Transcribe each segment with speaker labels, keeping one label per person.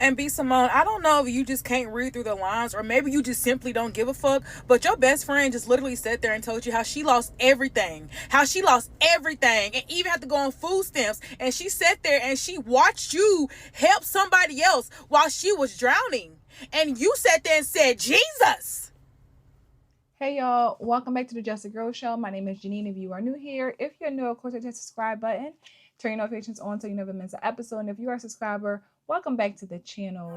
Speaker 1: And B.Simone, I don't know if you just can't read through the lines or maybe you just simply don't give a fuck, but your best friend just literally sat there and told you how she lost everything. How she lost everything and even had to go on food stamps. And she sat there and she watched you help somebody else while she was drowning. And you sat there and said, Jesus.
Speaker 2: Hey y'all, welcome back to the Just a Girl Show. My name is Janine. If you are new here, if you're new, of course, hit the subscribe button. Turn your notifications on so you never miss an episode. And if you are a subscriber, welcome back to the channel.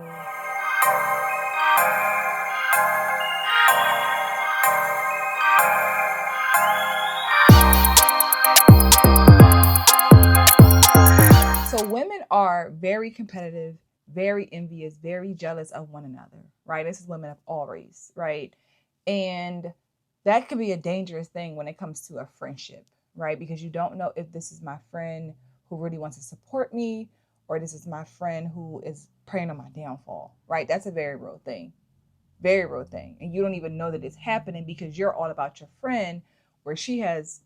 Speaker 2: So women are very competitive, very envious, very jealous of one another, right? This is women of all race, right? And that could be a dangerous thing when it comes to a friendship, right? Because you don't know if this is my friend who really wants to support me or this is my friend who is preying on my downfall, right? That's a very real thing. Very real thing. And you don't even know that it's happening because you're all about your friend where she has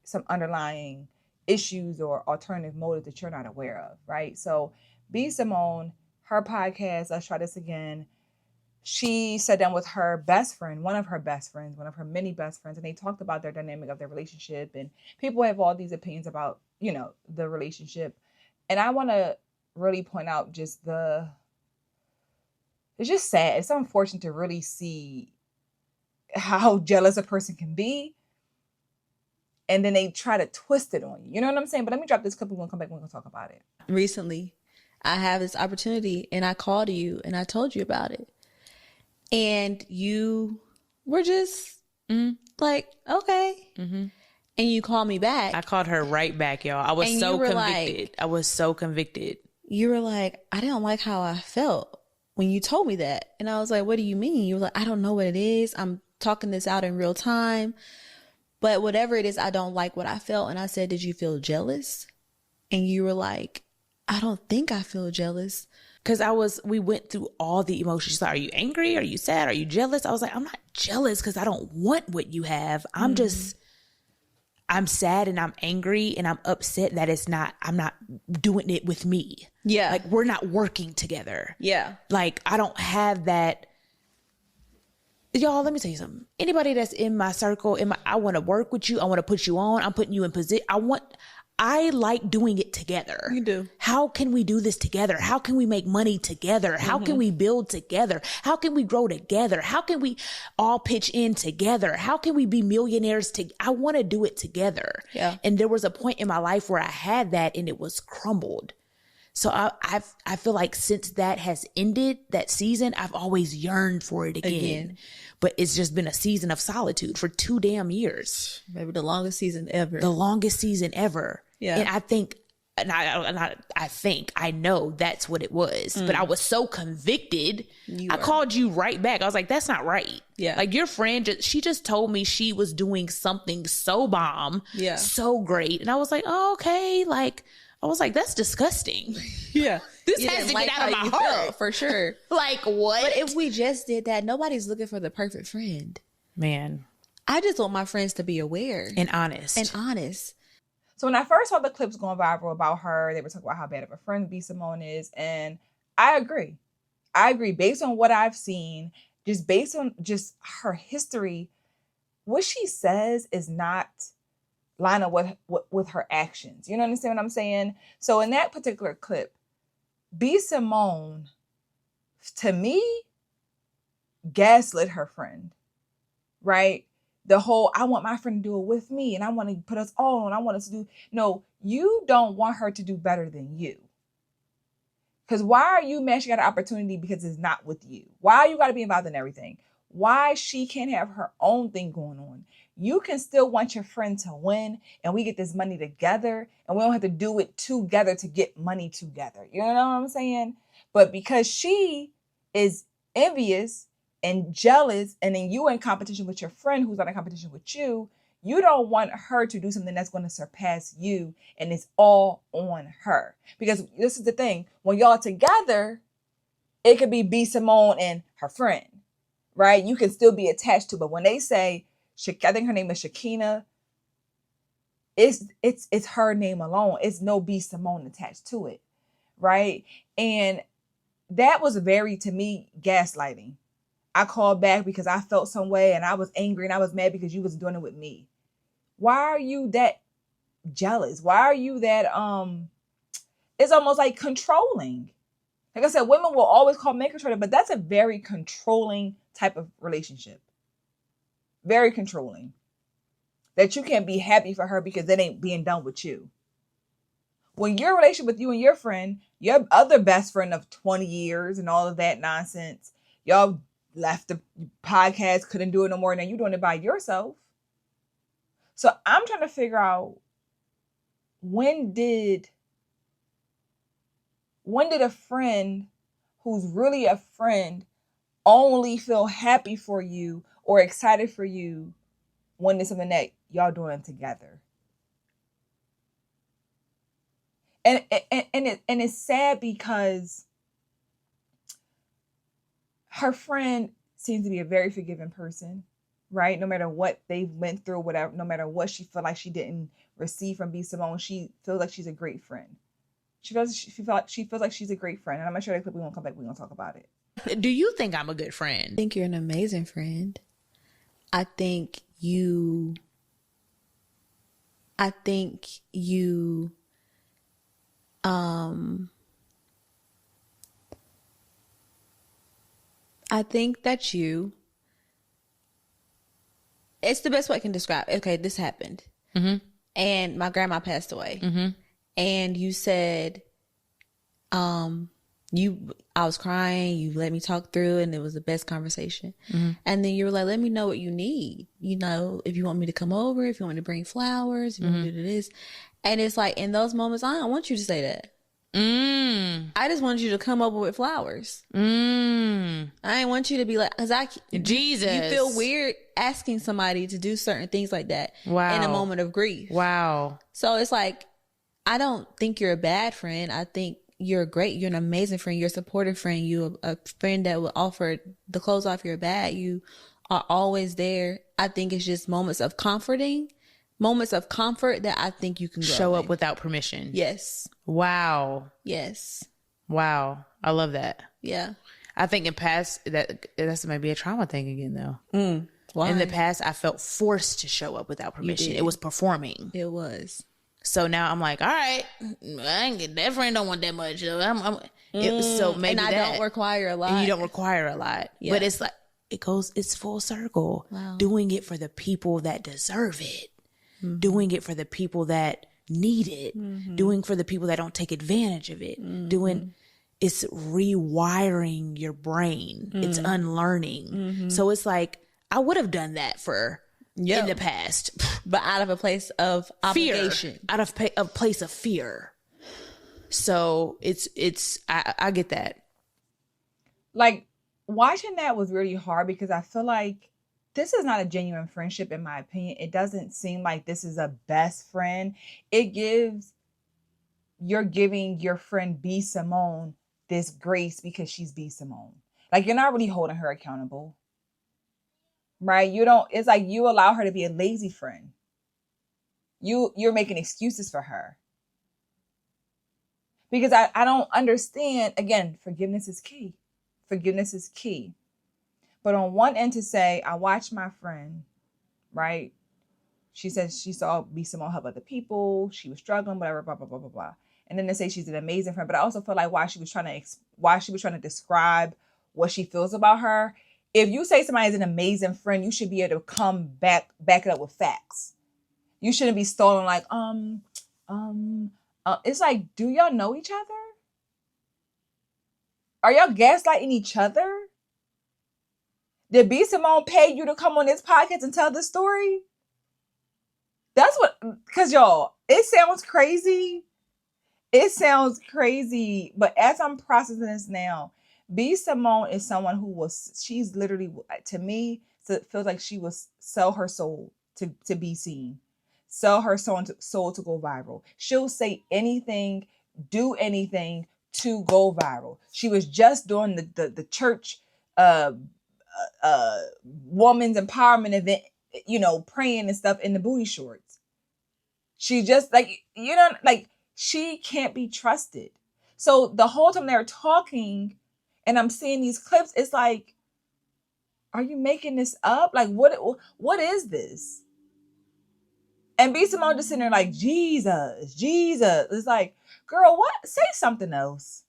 Speaker 2: some underlying issues or alternative motives that you're not aware of, right? So B.Simone, her podcast, Let's Try This Again, she sat down with her best friend, one of her best friends, one of her many best friends, and they talked about their dynamic of their relationship. And people have all these opinions about, the relationship. And I want to really point out it's just sad. It's unfortunate to really see how jealous a person can be. And then they try to twist it on you. You know what I'm saying? But let me drop this clip. We're going to come back. We're going to talk about it.
Speaker 3: Recently, I have this opportunity and I called you and I told you about it. And you were just like, okay. Mm-hmm. And you called me back.
Speaker 4: I called her right back, y'all. I was so convicted. I was so convicted.
Speaker 3: You were like, I didn't like how I felt when you told me that. And I was like, what do you mean? You were like, I don't know what it is. I'm talking this out in real time. But whatever it is, I don't like what I felt. And I said, did you feel jealous? And you were like, I don't think I feel jealous.
Speaker 4: Because we went through all the emotions. She's like, are you angry? Are you sad? Are you jealous? I was like, I'm not jealous because I don't want what you have. I'm sad and I'm angry and I'm upset that I'm not doing it with me.
Speaker 3: Yeah.
Speaker 4: Like, we're not working together.
Speaker 3: Yeah.
Speaker 4: Like, I don't have that. Y'all, let me tell you something. Anybody that's in my circle, I want to work with you. I want to put you on. I'm putting you in position. I like doing it together.
Speaker 3: You do.
Speaker 4: How can we do this together? How can we make money together? How can we build together? How can we grow together? How can we all pitch in together? How can we be millionaires I want to do it together.
Speaker 3: Yeah.
Speaker 4: And there was a point in my life where I had that and it was crumbled. So I feel like since that has ended, that season, I've always yearned for it again. But it's just been a season of solitude for 2 damn years.
Speaker 3: Maybe the longest season ever.
Speaker 4: The longest season ever.
Speaker 3: Yeah.
Speaker 4: And I think, I know that's what it was. But I was so convicted. I called you right back. I was like, that's not right.
Speaker 3: Yeah.
Speaker 4: Like, your friend, she just told me she was doing something so bomb.
Speaker 3: Yeah.
Speaker 4: So great. And I was like, oh, okay. Like, I was like, that's disgusting.
Speaker 3: Yeah.
Speaker 4: This has to get out of my heart.
Speaker 3: For sure.
Speaker 4: Like, what?
Speaker 3: But if we just did that, nobody's looking for the perfect friend.
Speaker 4: Man.
Speaker 3: I just want my friends to be aware.
Speaker 4: And honest.
Speaker 2: So when I first saw the clips going viral about her, they were talking about how bad of a friend B.Simone is. And I agree. Based on what I've seen, just based on just her history, what she says is not line up with her actions. You know understand what I'm saying? So in that particular clip, B.Simone, to me, gaslit her friend, right? The whole, I want my friend to do it with me and I want to put us all on. I want us to do, no, you don't want her to do better than you. Because why are you mashing out an opportunity because it's not with you? Why you got to be involved in everything? Why she can't have her own thing going on? You can still want your friend to win and we get this money together and we don't have to do it together to get money together. You know what I'm saying? But because she is envious and jealous and then you in competition with your friend who's not in competition with you, you don't want her to do something that's going to surpass you and it's all on her. Because this is the thing, when y'all together, it could be B.Simone and her friend, right? You can still be attached to, but when they say, I think her name is Shakina, it's her name alone. It's no B.Simone attached to it, right? And that was very, to me, gaslighting. I called back because I felt some way and I was angry and I was mad because you was doing it with me. Why are you that jealous? Why are you that it's almost like controlling? Like I said, women will always call men controlling, but that's a very controlling type of relationship. Very controlling. That you can't be happy for her because it ain't being done with you. When your relationship with you and your friend, your other best friend of 20 years and all of that nonsense, y'all left the podcast, couldn't do it no more. Now you're doing it by yourself. So I'm trying to figure out, when did a friend who's really a friend only feel happy for you or excited for you when it's something that y'all doing together? And it's sad because her friend seems to be a very forgiving person, right? No matter what they went through, whatever, no matter what she felt like she didn't receive from B.Simone, she feels like she's a great friend. She feels like she's a great friend. And I'm not sure that we won't come back. We're going to talk about it.
Speaker 4: Do you think I'm a good friend?
Speaker 3: I think you're an amazing friend. I think you it's the best way I can describe. Okay, this happened.
Speaker 4: Mm-hmm.
Speaker 3: And my grandma passed away.
Speaker 4: Mm-hmm.
Speaker 3: And you said, I was crying, you let me talk through, and it was the best conversation.
Speaker 4: Mm-hmm.
Speaker 3: And then you were like, let me know what you need. You know, if you want me to come over, if you want me to bring flowers, if you want me to do this. And it's like, in those moments, I don't want you to say that. I just want you to come over with flowers. I didn't want you to be like,
Speaker 4: Jesus.
Speaker 3: You feel weird asking somebody to do certain things like that in a moment of grief.
Speaker 4: Wow.
Speaker 3: So it's like, I don't think you're a bad friend. I think you're an amazing friend. You're a supportive friend. You're a friend that will offer the clothes off your back. You are always there. I think it's just moments of comfort that I think you can
Speaker 4: show up without permission.
Speaker 3: Yes.
Speaker 4: Wow.
Speaker 3: Yes.
Speaker 4: Wow. I love that.
Speaker 3: Yeah.
Speaker 4: I think in past, that's maybe a trauma thing again, though.
Speaker 3: Why?
Speaker 4: In the past, I felt forced to show up without permission. It was performing.
Speaker 3: It was.
Speaker 4: So now I'm like, all right, I ain't get that friend don't want that much. So maybe
Speaker 3: and I don't require a lot.
Speaker 4: And you don't require a lot. Yeah. But it's like, it's full circle.
Speaker 3: Wow. Doing
Speaker 4: Doing it for the people that deserve it. Mm-hmm. Doing it for the people that need it. Mm-hmm. Doing for the people that don't take advantage of it. Mm-hmm. It's rewiring your brain. Mm-hmm. It's unlearning. Mm-hmm. So it's like, I would have done that in the past,
Speaker 3: but out of a place of obligation,
Speaker 4: fear, out of a place of fear. So I get that.
Speaker 2: Like, watching that was really hard because I feel like this is not a genuine friendship, in my opinion. It doesn't seem like this is a best friend. You're giving your friend B.Simone this grace because she's B.Simone. Like, you're not really holding her accountable. Right? It's like you allow her to be a lazy friend. You're making excuses for her. Because I don't understand, again, forgiveness is key. Forgiveness is key. But on one end to say, I watched my friend, right? She said she saw B.Simone help other people. She was struggling, whatever, blah, blah, blah, blah, blah. And then they say she's an amazing friend. But I also feel like why she was trying to describe what she feels about her. If you say somebody is an amazing friend, you should be able to come back it up with facts. You shouldn't be stalling like, it's like, do y'all know each other? Are y'all gaslighting each other? Did B.Simone pay you to come on this podcast and tell the story? Because y'all, it sounds crazy. But as I'm processing this now, B.Simone is someone she's literally, to me, feels like she will sell her soul to be seen. Sell her soul to go viral. She'll say anything, do anything to go viral. She was just doing the church woman's empowerment event, praying and stuff in the booty shorts. She just she can't be trusted. So the whole time they're talking, and I'm seeing these clips, it's like, are you making this up? Like, what is this? And B.Simone just sitting there like, Jesus. It's like, girl, what? Say something else.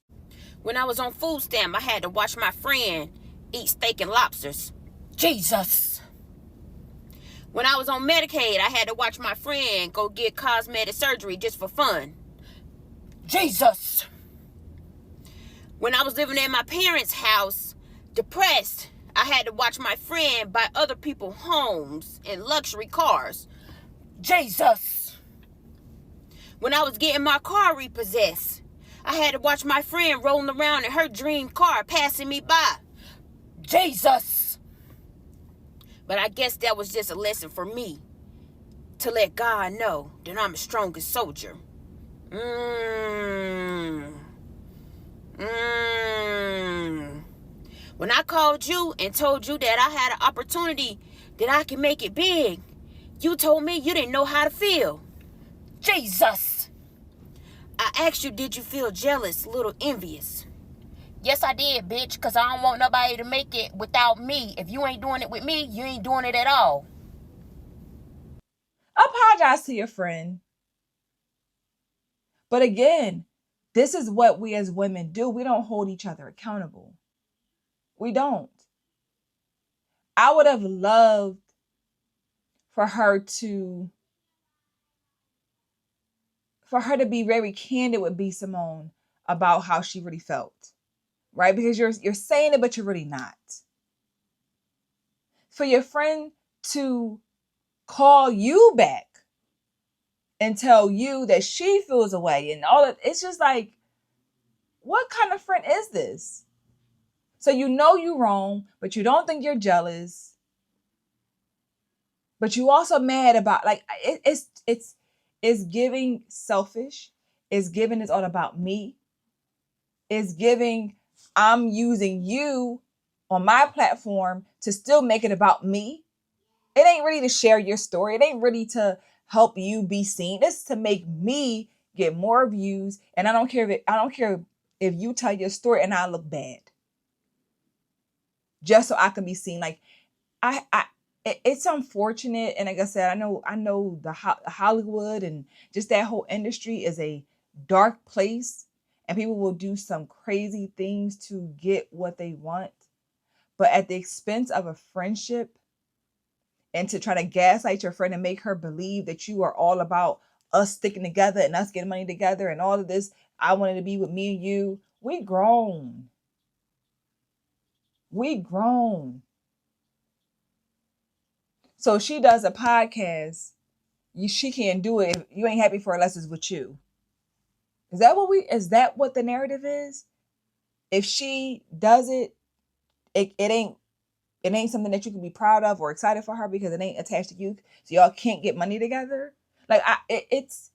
Speaker 5: When I was on food stamp, I had to watch my friend eat steak and lobsters. Jesus. When I was on Medicaid, I had to watch my friend go get cosmetic surgery just for fun. Jesus. When I was living at my parents' house, depressed, I had to watch my friend buy other people's homes and luxury cars. Jesus. When I was getting my car repossessed, I had to watch my friend rolling around in her dream car passing me by. Jesus. But I guess that was just a lesson for me to let God know that I'm the strongest soldier. When I called you and told you that I had an opportunity that I can make it big, you told me you didn't know how to feel. Jesus. I asked you, did you feel jealous, a little envious? Yes, I did, bitch, because I don't want nobody to make it without me. If you ain't doing it with me, you ain't doing it at all.
Speaker 2: Apologize to your friend. But again, this is what we as women do. We don't hold each other accountable. We don't. I would have loved for her to be very candid with B.Simone about how she really felt, right? Because you're saying it, but you're really not. For your friend to call you back and tell you that she feels away and all that, it's just like, what kind of friend is this? So you know you're wrong, but you don't think you're jealous. But you also mad about, like, it's giving selfish. It's giving it's all about me. It's giving I'm using you on my platform to still make it about me. It ain't really to share your story. It ain't really to help you be seen. It's to make me get more views. And I don't care if you tell your story and I look bad, just so I can be seen. Like, it's unfortunate. And like I said, I know the Hollywood and just that whole industry is a dark place, and people will do some crazy things to get what they want, but at the expense of a friendship, and to try to gaslight your friend and make her believe that you are all about us sticking together and us getting money together and all of this. I wanted to be with me and you. We grown. So if she does a podcast, she can't do it if you ain't happy for her unless it's with you. Is that what the narrative is? If she does it, it ain't something that you can be proud of or excited for her because it ain't attached to you. So y'all can't get money together. Like, it's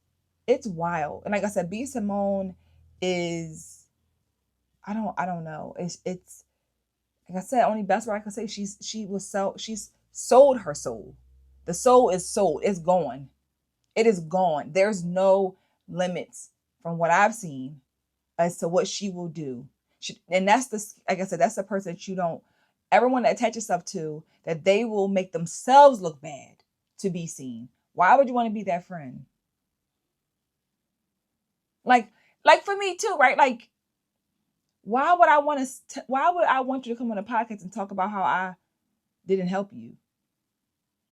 Speaker 2: wild. And like I said, B.Simone is, I don't know. It's like I said, only best word I can say, she's sold her soul. The soul is sold. It's gone. It is gone. There's no limits from what I've seen as to what she will do. And that's like I said, that's the person that you don't ever want to attach yourself to, that they will make themselves look bad to be seen. Why would you want to be that friend? Like for me too, right? Like, why would I want you to come on a podcast and talk about how I didn't help you?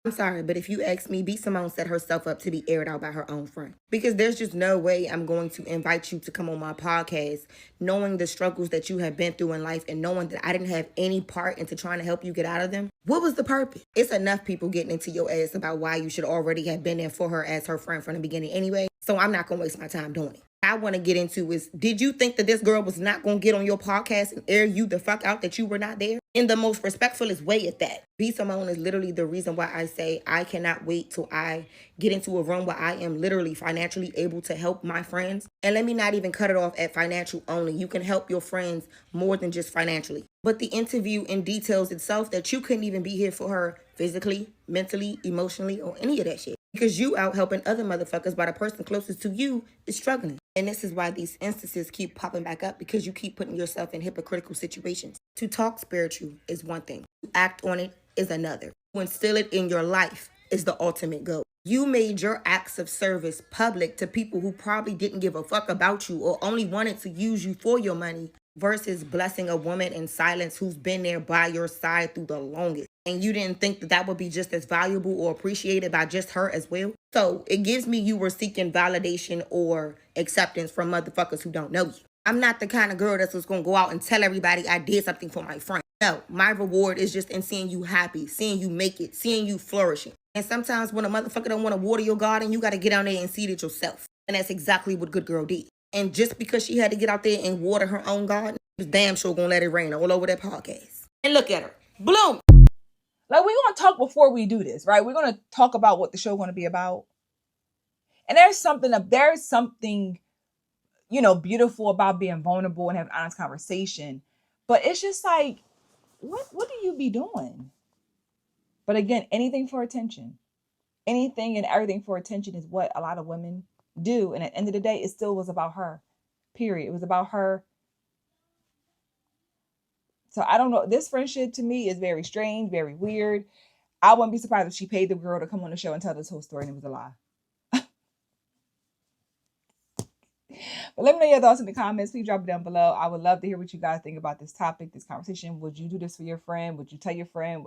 Speaker 6: I'm sorry, but if you ask me, B.Simone set herself up to be aired out by her own friend. Because there's just no way I'm going to invite you to come on my podcast knowing the struggles that you have been through in life and knowing that I didn't have any part into trying to help you get out of them. What was the purpose? It's enough people getting into your ass about why you should already have been there for her as her friend from the beginning anyway. So I'm not going to waste my time doing it. I want to get into is, did you think that this girl was not going to get on your podcast and air you the fuck out that you were not there? In the most respectfulest way at that. B.Simone is literally the reason why I say I cannot wait till I get into a room where I am literally financially able to help my friends. And let me not even cut it off at financial only. You can help your friends more than just financially. But the interview in details itself that you couldn't even be here for her physically, mentally, emotionally, or any of that shit. Because you out helping other motherfuckers, but the person closest to you is struggling. And this is why these instances keep popping back up, because you keep putting yourself in hypocritical situations. To talk spiritual is one thing. To act on it is another. To instill it in your life is the ultimate goal. You made your acts of service public to people who probably didn't give a fuck about you or only wanted to use you for your money, versus blessing a woman in silence who's been there by your side through the longest. And you didn't think that would be just as valuable or appreciated by just her as well. So it gives me you were seeking validation or acceptance from motherfuckers who don't know you. I'm not the kind of girl that's just going to go out and tell everybody I did something for my friend. No, my reward is just in seeing you happy, seeing you make it, seeing you flourishing. And sometimes when a motherfucker don't want to water your garden, you got to get down there and seed it yourself. And that's exactly what Good Girl did. And just because she had to get out there and water her own garden, she was damn sure going to let it rain all over that podcast. And look at her. Bloom.
Speaker 2: Like, we're going to talk before we do this, right? We're going to talk about what the show going to be about. And there's something, beautiful about being vulnerable and having honest conversation. But it's just like, what do you be doing? But again, anything for attention. Anything and everything for attention is what a lot of women do. And at the end of the day, it still was about her. Period. It was about her. So I don't know. This friendship to me is very strange, very weird. I wouldn't be surprised if she paid the girl to come on the show and tell this whole story and it was a lie. But let me know your thoughts in the comments. Please drop it down below. I would love to hear what you guys think about this topic, this conversation. Would you do this for your friend? Would you tell your friend?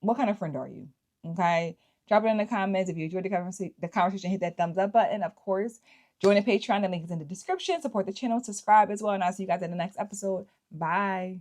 Speaker 2: What kind of friend are you? Okay. Drop it in the comments. If you enjoyed the conversation, hit that thumbs up button. Of course, join the Patreon. The link is in the description. Support the channel. Subscribe as well. And I'll see you guys in the next episode. Bye.